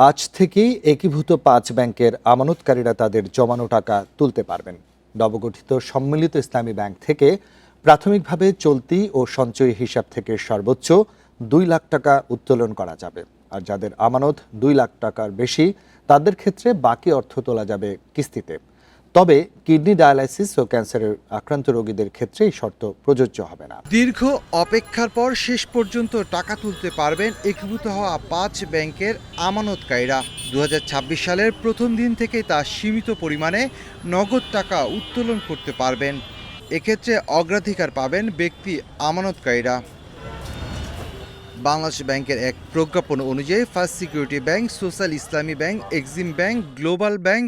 আজ থেকেই একীভূত ৫ ব্যাংকের আমানতকারীরা তাদের জমানো টাকা তুলতে পারবেন। নবগঠিত সম্মিলিত ইসলামী ব্যাংক থেকে প্রাথমিকভাবে চলতি ও সঞ্চয়ী হিসাব থেকে সর্বোচ্চ ২ লাখ টাকা উত্তোলন করা যাবে। আর যাদের আমানত ২ লাখ টাকার বেশি, তাদের ক্ষেত্রে বাকি অর্থ তোলা যাবে কিস্তিতে। তবে কিডনি ডায়ালাইসিস ও ক্যান্সারের আক্রান্ত রোগীদের ক্ষেত্রে এই শর্ত প্রযোজ্য হবে না। দীর্ঘ অপেক্ষার পর শেষ পর্যন্ত টাকা তুলতে পারবেন একীভূত হওয়া ৫ ব্যাংকের আমানতকারীরা। ২০২৬ সালের প্রথম দিন থেকেই তা সীমিত পরিমাণে নগদ টাকা উত্তোলন করতে পারবেন। এক্ষেত্রে অগ্রাধিকার পাবেন ব্যক্তি আমানতকারীরা। বাংলাদেশ ব্যাংকের এক প্রজ্ঞাপন অনুযায়ী first security bank, social Islami bank, Exim bank, global bank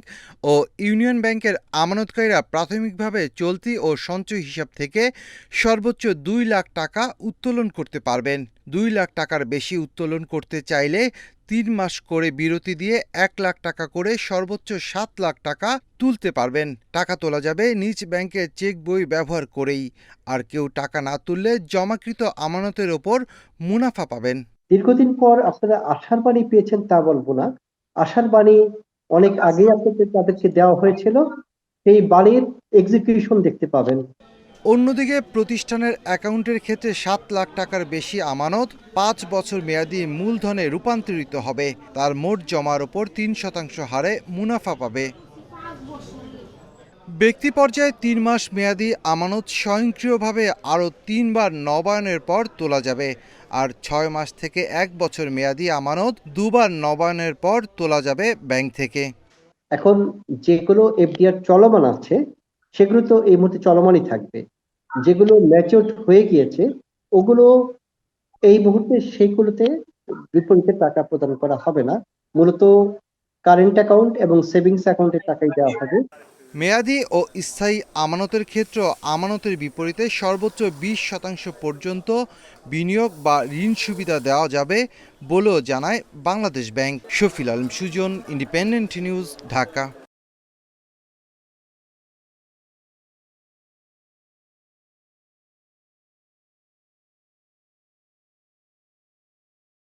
ও ইউনিয়ন ব্যাংকের আমানতকারীরা প্রাথমিকভাবে চলতি ও সঞ্চয় হিসাব থেকে সর্বোচ্চ ২ লাখ টাকা উত্তোলন করতে পারবেন। ২ লাখ টাকার বেশি উত্তোলন করতে চাইলে ৩ মাস করে বিরতি দিয়ে ১ লাখ টাকা করে সর্বোচ্চ ৭ লাখ টাকা তুলতে পারবেন। টাকা তোলা যাবে নিজ ব্যাংকের চেক বই ব্যবহার করেই। আর কেউ টাকা না তুললে জমাকৃত আমানতের ওপর মুনাফা পাবেন। দীর্ঘদিন পর আপনারা আশার বাণী পেয়েছেন তা বলবো না, আশার বাণী অনেক আগেই আপনাদের তাদেরকে দেওয়া হয়েছিল, সেই বাণীর এক্সিকিউশন দেখতে পাবেন। অন্যদিকে প্রতিষ্ঠানের অ্যাকাউন্টের ক্ষেত্রে ৭ লাখ টাকার বেশি আমানত ৫ বছর মেয়াদি মূলধনে রূপান্তরিত হবে। তার মোট জমার ওপর ৩% হারে মুনাফা পাবে। ব্যক্তি পর্যায়ে ৩ মাস মেয়াদি আমানত স্বয়ংক্রিয়ভাবে আরও ৩ বার নবায়নের পর তোলা যাবে। আর ৬ মাস থেকে ১ বছর মেয়াদি আমানত ২ বার নবায়নের পর তোলা যাবে ব্যাংক থেকে। এখন যেগুলো এফডিআর চলমান আছে সেগুলো তো এই মুহূর্তে চলমানই থাকবে। যেগুলো ম্যাচিউরড হয়ে গিয়েছে ওগুলো এই মুহূর্তে সেইগুলোতে বিপরীতে টাকা প্রদান করা হবে না, মূলত কারেন্ট অ্যাকাউন্ট এবং সেভিংস অ্যাকাউন্টে টাকাই দেওয়া হবে। মেয়াদি ও স্থায়ী আমানতের ক্ষেত্রে আমানতের বিপরীতে সর্বোচ্চ ২০% পর্যন্ত বিনিয়োগ বা ঋণ সুবিধা দেওয়া যাবে বলেও জানায় Bangladesh bank. Shafil Alam Sujan, independent news, Dhaka.